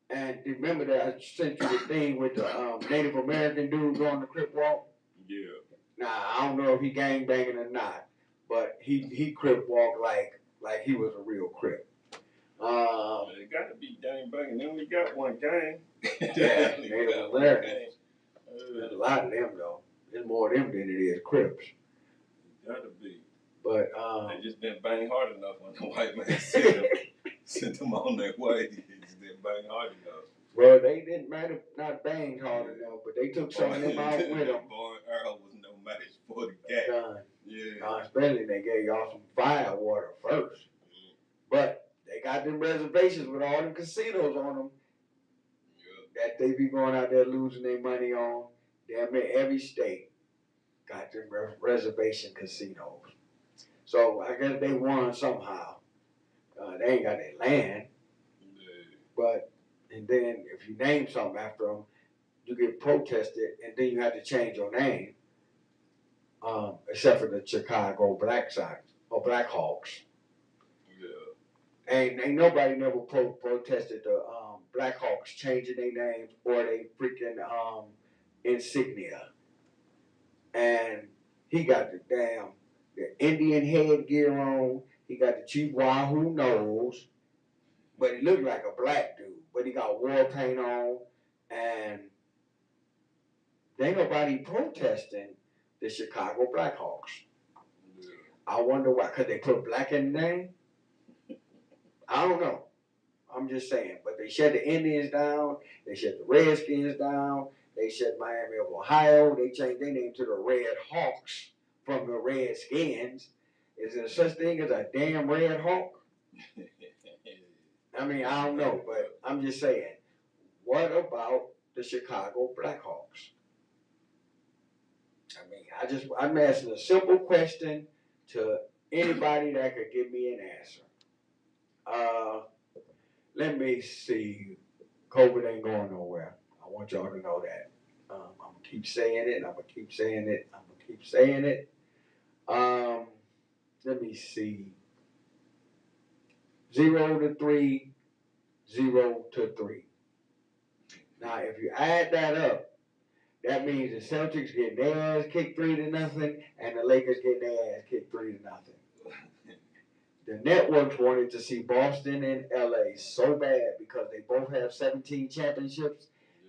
And remember that I sent you the thing with the Native American dude going the Crip walk? Yeah. Now, I don't know if he gang banging or not, but he Crip walk like he was a real Crip. It got to be gang banging. They only got one gang. Yeah, Native Americans. There's a lot of them, though. There's more of them than it is Crips. Got to be. But they just didn't bang hard enough when the white man sent them on their way. They just didn't bang hard enough. Well, they didn't not bang hard enough, but they took some of them out with them. Boy, Earl was no match for the cat. Yeah. Especially they gave y'all some fire water first. Mm-hmm. But they got them reservations with all them casinos on them. Yeah. That they be going out there losing their money on. Damn near every state got them reservation casinos. So I guess they won somehow. They ain't got their land. Yeah. But, and then if you name something after them, you get protested, and then you have to change your name. Except for the Chicago Black Sox or Blackhawks. Yeah. Ain't nobody never protested the Blackhawks changing their names or they freaking insignia. And he got the Indian headgear on. He got the Chief Wahoo nose. But he looked like a black dude. But he got war paint on. And there ain't nobody protesting the Chicago Blackhawks. Yeah. I wonder why. Because they put black in the name? I don't know. I'm just saying. But they shut the Indians down. They shut the Redskins down. They shut Miami of Ohio. They changed their name to the Red Hawks from the Redskins. Is there such thing as a damn Red Hawk? I mean, I don't know, but I'm just saying. What about the Chicago Blackhawks? I mean, I'm asking a simple question to anybody that could give me an answer. Let me see. COVID ain't going nowhere. I want y'all to know that. I'm gonna keep saying it. I'm gonna keep saying it. I'm gonna keep saying it. Let me see. 0-3, 0-3. Now, if you add that up, that means the Celtics get their ass kicked 3-0, and the Lakers get their ass kicked 3-0. The networks wanted to see Boston and LA so bad because they both have 17 championships,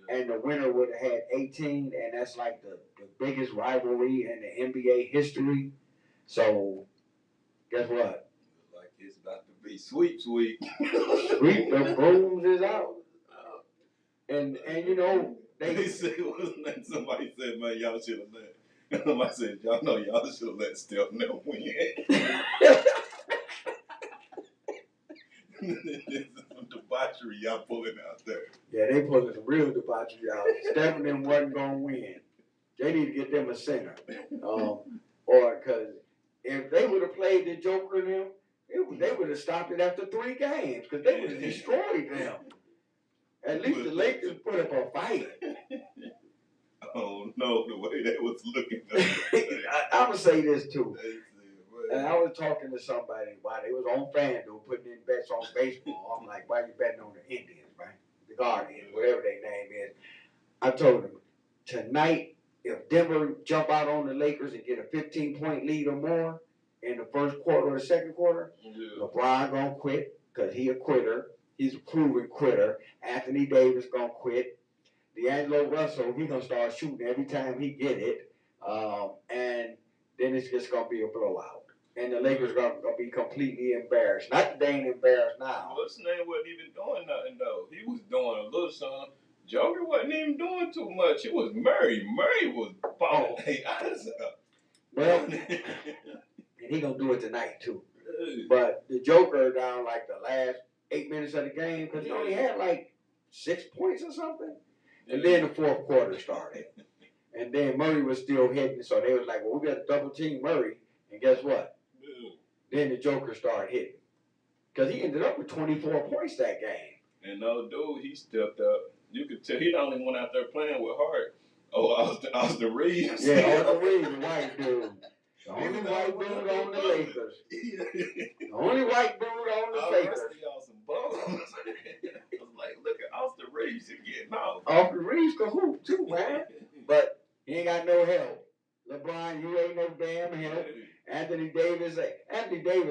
and the winner would have had 18, and that's like the biggest rivalry in the NBA history. So, guess what? Like it's about to be sweep. Sweep the brooms is out. And you know, they said, wasn't that somebody said, man, y'all should have let. Somebody said, y'all know y'all should have let Steph Never win. Some debauchery y'all pulling out there. Yeah, they pulling some real debauchery out. Steph and them wasn't gonna win. They need to get them a center. Or because if they would have played the Joker and them, they would have stopped it after 3 games because they would have destroyed them. At least the Lakers put up a fight. Oh no, the way they was looking. I'm gonna say this too. And I was talking to somebody while they was on FanDuel putting in bets on baseball. I'm like, why you betting on the Indians, right? The Guardians, whatever their name is. I told them, tonight, if Denver jump out on the Lakers and get a 15-point lead or more in the first quarter or the second quarter, LeBron gonna quit because he a quitter. He's a proven quitter. Anthony Davis gonna quit. D'Angelo Russell, he gonna start shooting every time he get it. And then it's just gonna be a blowout. And the Lakers gonna be completely embarrassed. Not that they ain't embarrassed now. What's his name wasn't even doing nothing though. He was doing a little something. Joker wasn't even doing too much. It was Murray. Murray was balling their eyes out. Well, and he gonna do it tonight too. But the Joker down like the last 8 minutes of the game because he only had like 6 points or something. And then the fourth quarter started. And then Murray was still hitting, so they was like, well, we got to double team Murray. And guess what? Then the Joker started hitting. Because he ended up with 24 points that game. And no dude, he stepped up. You could tell he the only one out there playing with heart. Oh, Austin Reeves. Yeah, Austin Reeves, the white dude. The only white dude on the Lakers. The only white dude on the Lakers. Y'all some bums. I was like, look at Austin Reeves getting off. Austin Reeves can hoop too, man. But he ain't got no help. LeBron, you ain't no damn help. Anthony Davis,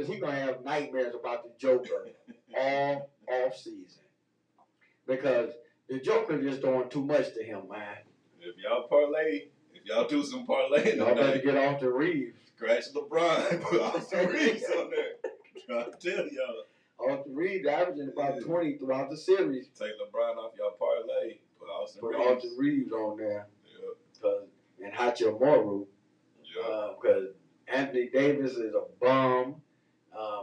he gonna have nightmares about the Joker all off season because the Joker just doing too much to him, man. If y'all do some parlay, y'all better get off the Reeves. Scratch LeBron, put Austin Reeves on there. Trying to tell y'all. Austin Reeves averaging about 20 throughout the series. Take LeBron off y'all parlay, put Austin Reeves on there. Yeah. And Hachimura. Because Anthony Davis is a bum.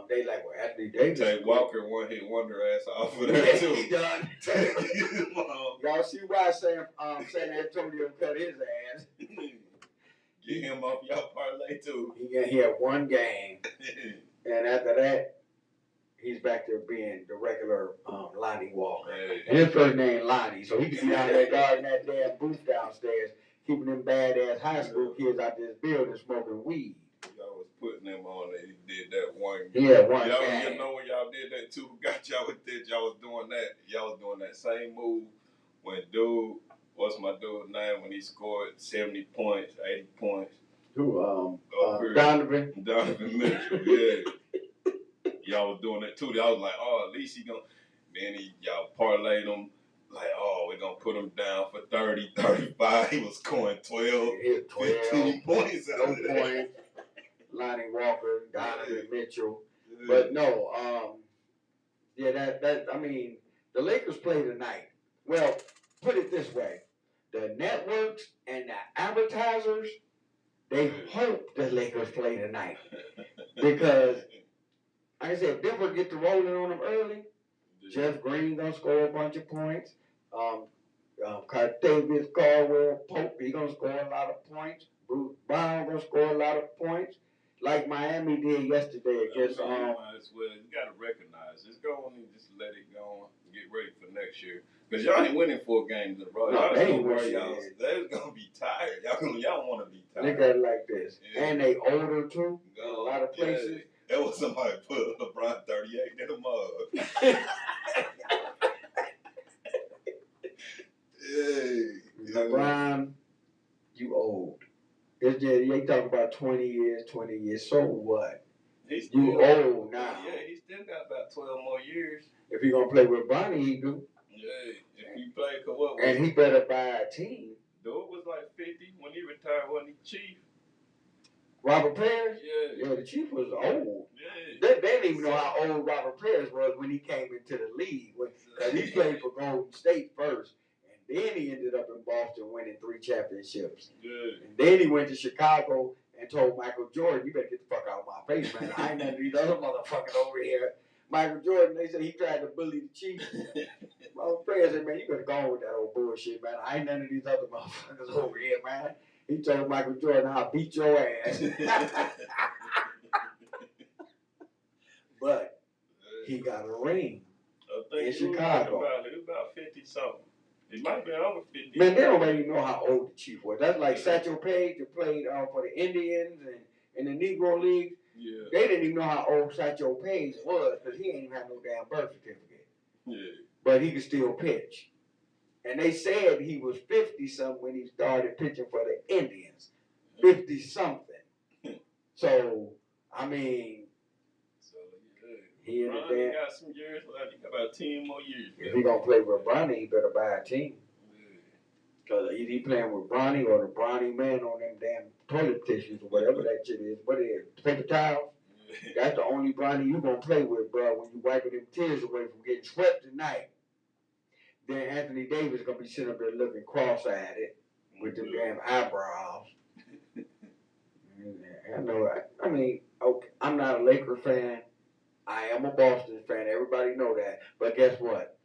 They like, well, Anthony Davis. Take Walker one-hit wonder ass off of there too. He done. Y'all see why San Antonio cut his ass. Get him off y'all parlay too. He had 1 game, and after that, he's back there being the regular Lonnie Walker. And his first name Lonnie, so he can be down there guarding that damn booth downstairs, keeping them badass high school kids out this building smoking weed. Y'all was putting them on there. He did that one. Yeah, one y'all, game. You know when y'all did that too? Got y'all with that? Y'all was doing that. Y'all was doing that same move when dude, what's my dude's name? When he scored 70 points, 80 points. Who? Donovan. Donovan Mitchell. Yeah. Y'all was doing that too. Y'all was like, oh, at least he gonna. Then y'all parlayed him. Like, oh, we're going to put him down for 30, 35. He was scoring 12, 15 points out of there. Lonnie Walker, Donovan Mitchell. But no, I mean, The Lakers play tonight. Well, put it this way. The networks and the advertisers, they hope the Lakers play tonight. Because, like I said, Denver get to rolling on them early. Jeff Green gonna score a bunch of points. Cartavius Caldwell Pope, he gonna score a lot of points. Bruce Brown gonna score a lot of points, like Miami did yesterday against. You might as well. You gotta recognize. Just go on and just let it go and get ready for next year. Cause y'all ain't winning 4 games in a row. No, they ain't worry, winning. They're gonna be tired. Y'all want to be tired. Look at it like this, and they older too. In a lot of places. Yeah. That was somebody put LeBron 38 in the mug. LeBron, you old. It's just, they talk about 20 years. So what? You old now. Yeah, he still got about 12 more years. If he gonna play with Bronny, he do. Yeah, if he play, what? And he better buy a team. Dude was like 50 when he retired, wasn't he Chief? Robert Parrish? Yeah. Yeah, the Chief was old. Yeah. They didn't even know how old Robert Parrish was when he came into the league. Because he played for Golden State first. And then he ended up in Boston winning 3 championships. Good. And then he went to Chicago and told Michael Jordan, you better get the fuck out of my face, man. I ain't none of these other motherfuckers over here. Michael Jordan, they said he tried to bully the Chief. Robert Parrish said, man, you better go on with that old bullshit, man. I ain't none of these other motherfuckers over here, man. He told Michael Jordan, I'll beat your ass. But he got a ring in Chicago. He was about 50-something. He might be over 50. Man, they don't even know how old the Chief was. That's like Satchel Paige, that played for the Indians and in the Negro League. Yeah. They didn't even know how old Satchel Paige was because he ain't even had no damn birth certificate. Yeah. But he could still pitch. And they said he was 50-something when he started pitching for the Indians. 50-something. So, I mean, he in the damn. Got some years left. He got about 10 more years. If he gonna play with Bronny, he better buy a team. Because either he playing with Bronny or the Bronny man on them damn toilet tissues or whatever that shit is. What it is? Paper towels? That's the only Bronny you gonna play with, bro, when you wiping them tears away from getting swept tonight. Then Anthony Davis gonna be sitting up there looking cross-eyed with them damn eyebrows. I know. I mean, okay, I'm not a Laker fan. I am a Boston fan. Everybody know that. But guess what?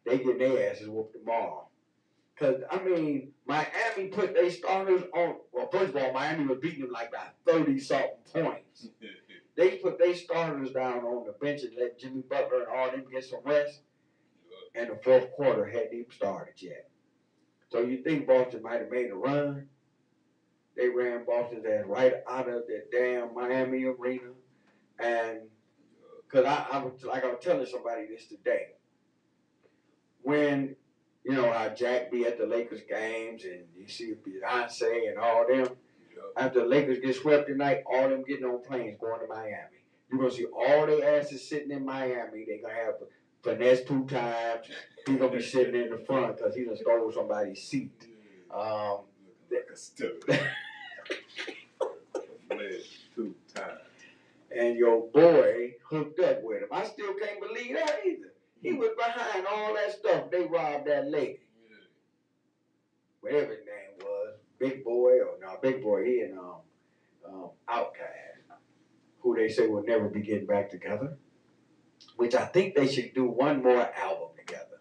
They getting their asses whooped tomorrow. Because, I mean, Miami put their starters on. Well, first of all, Miami was beating them like by 30-something points. They put their starters down on the bench and let Jimmy Butler and all them get some rest. And the fourth quarter hadn't even started yet. So you think Boston might have made a run? They ran Boston's ass right out of the damn Miami arena. And because I was telling somebody this today. When, you know, how Jack be at the Lakers games and you see Beyonce and all them. After the Lakers get swept tonight, all them getting on planes going to Miami. You're going to see all their asses sitting in Miami. They're going to have finesse 2 times. He's going to be sitting in the front because he done stole somebody's seat. Like a stud. 2 times. And your boy hooked up with him. I still can't believe that either. He was behind all that stuff. They robbed that lady. Whatever his name was. Big Boy Big Boy, he and Outkast, who they say will never be getting back together. Which I think they should do one more album together.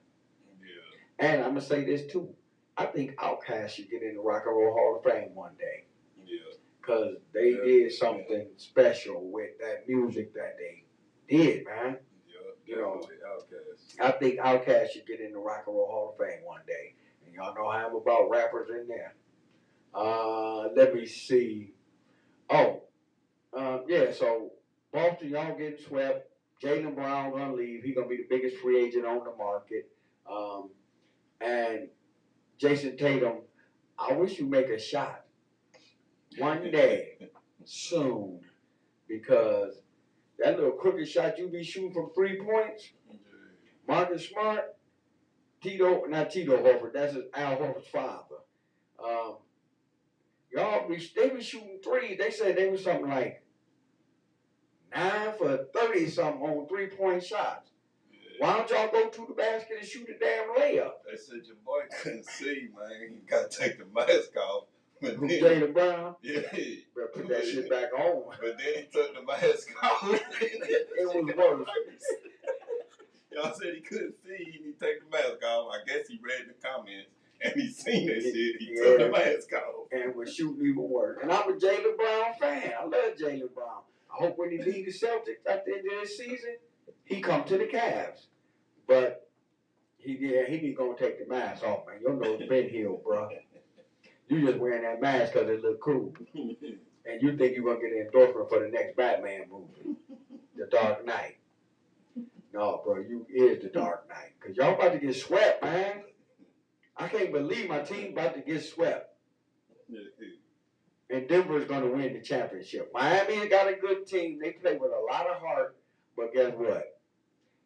Yeah. And I'm going to say this too. I think Outkast should get in the Rock and Roll Hall of Fame one day. Yeah. Because they did something special with that music that they did, man. Yeah, you know, Outkast. I think Outkast should get in the Rock and Roll Hall of Fame one day. And y'all know how I'm about rappers in there. Let me see. So Boston, y'all getting swept. Jaylen Brown gonna leave. He's gonna be the biggest free agent on the market. And Jason Tatum, I wish you make a shot one day soon, because that little crooked shot you be shooting from 3 points, Marcus Smart, not Tito Horford, that's Al Horford's father. They be shooting threes. They said they was something like 9 for 30 something on 3-point shots. Why don't y'all go to the basket and shoot a damn layup? They said your boy couldn't see, man. He got to take the mask off. Who, Jaylen Brown? Yeah. Better put that shit back on. But then he took the mask off. It was worse. Y'all said he couldn't see. He didn't take the mask off. I guess he read the comments and he seen that shit. He took the mask off. And was shooting even worse. And I'm a Jaylen Brown fan. I love Jaylen Brown. I hope when he leaves the Celtics at the end of this season, he come to the Cavs. But he ain't gonna take the mask off, man. Your nose been healed, bro. You just wearing that mask because it look cool. And you think you're gonna get an endorsement for the next Batman movie, The Dark Knight. No, bro, you is the Dark Knight. Because y'all about to get swept, man. I can't believe my team about to get swept. And Denver's going to win the championship. Miami got a good team. They play with a lot of heart. But guess what?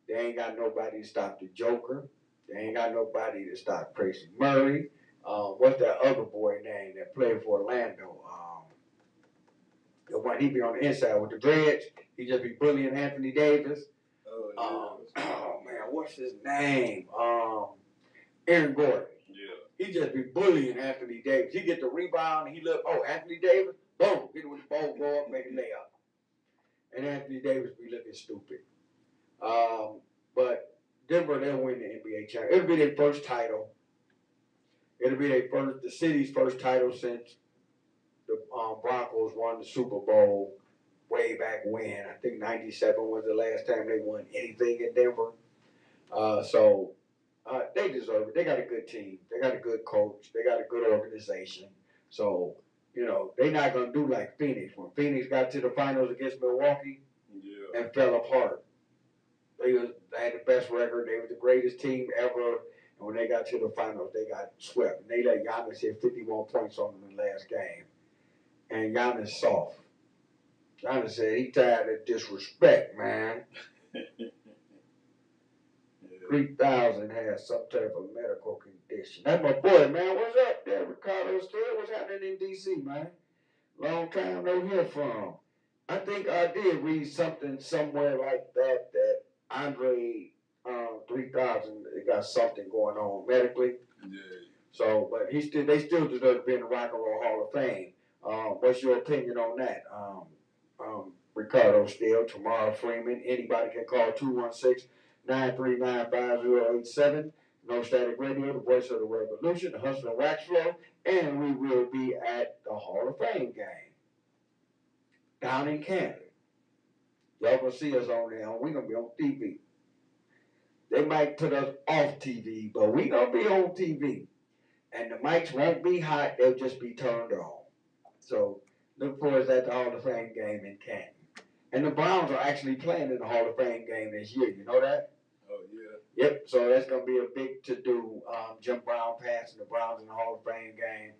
They ain't got nobody to stop the Joker. They ain't got nobody to stop Tracy Murray. What's that other boy name that played for Orlando? The one, he be on the inside with the dreads. He just be bullying Anthony Davis. Oh man, what's his name? Aaron Gordon. Yeah. He just be bullying Anthony Davis. He get the rebound and he look, Anthony Davis, boom, get it with the ball, go up, make a layup. And Anthony Davis be looking stupid. But Denver, they'll win the NBA championship. It'll be their first title. It'll be the city's first title since the Broncos won the Super Bowl way back when. I think 97 was the last time they won anything in Denver. So they deserve it. They got a good team. They got a good coach. They got a good organization. So, they're not going to do like Phoenix. When Phoenix got to the finals against Milwaukee and fell apart, they had the best record. They were the greatest team ever. And when they got to the finals, they got swept. And they let Giannis hit 51 points on them in the last game. And Giannis soft. Giannis said he tired of disrespect, man. 3,000 has some type of medical condition. That's my boy, man. What's up there, Ricardo? Still, what's happening in D.C., man? Long time no hear from. I think I did read something somewhere like that Andre 3000 got something going on medically. Yeah. So, but they still deserve to be in the Rock and Roll Hall of Fame. What's your opinion on that? Ricardo Steele, Tamara Freeman. Anybody can call 216-939-5087. No Static Radio, the voice of the revolution, the Hustler Wax Flow, and we will be at the Hall of Fame game down in Canton. Y'all gonna see us on there. We're gonna be on TV. They might put us off TV, but we gonna be on TV. And the mics won't be hot, they'll just be turned on. So look for us at the Hall of Fame game in Canton. And the Browns are actually playing in the Hall of Fame game this year. You know that? Oh, yeah. Yep. So that's going to be a big to-do. Jim Brown passing the Browns in the Hall of Fame game.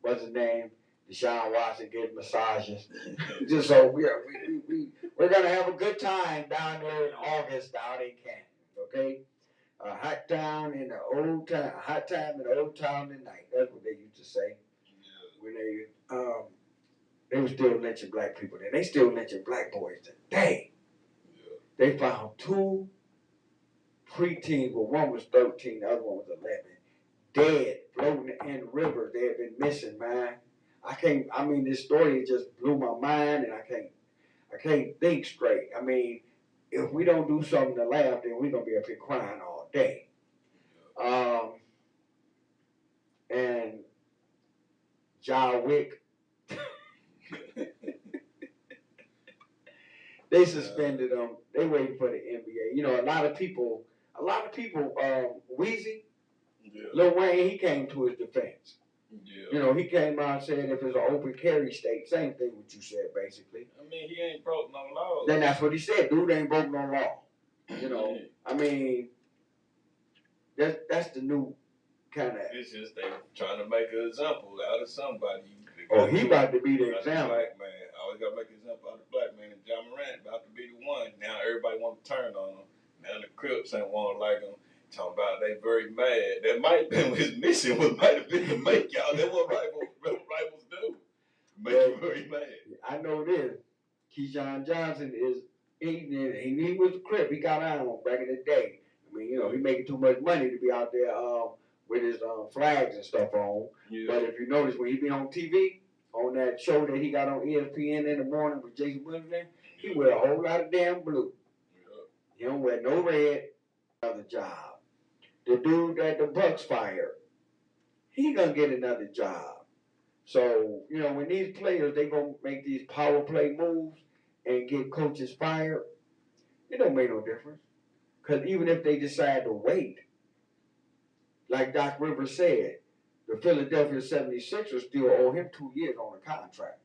What's his name? Deshaun Watson getting massages. Just so we're going to have a good time down there in August down in Canton. Okay? Hot time in the old town. Hot time in the old town tonight. That's what they used to say. Yeah. When they were still lynching black people then. They still lynching black boys today. Yeah. They found 2 preteens, well, one was 13, the other one was 11, dead, floating in rivers. They had been missing, man. This story just blew my mind, and I can't think straight. I mean, if we don't do something to laugh, then we're going to be up here crying all day. And John Wick, they suspended them. They waiting for the NBA. A lot of people, Weezy, Lil Wayne, he came to his defense. Yeah. He came out and said if it's an open carry state, same thing what you said, basically. I mean, he ain't broke no law. Then that's what he said. Dude ain't broke no law. That's the new kind of. It's just they trying to make an example out of somebody. He about to be the example. Black man. I always got to make an example out of the black man. And John Morant about to be the one. Now everybody want to turn on him. Now the Crips ain't want to like him. Talking about they very mad. That might have been his mission. Might have been to make y'all. That's what rivals do. Make you very mad. I know this. Keyshawn Johnson is he was the crip. He got on back in the day. I mean, he making too much money to be out there with his flags and stuff on. Yeah. But if you notice, when he be on TV, on that show that he got on ESPN in the morning with Jason Williamson, he wear a whole lot of damn blue. Yeah. He don't wear no red. Another job. The dude that the Bucks fired, he gonna get another job. So, when these players, they gonna make these power play moves and get coaches fired, it don't make no difference. Because even if they decide to wait, like Doc Rivers said, the Philadelphia 76ers still owe him 2 years on a contract.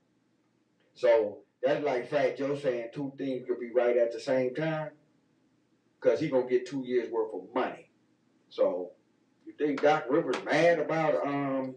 So that's like Fat Joe saying two things could be right at the same time, because he gonna get 2 years worth of money. So you think Doc Rivers mad about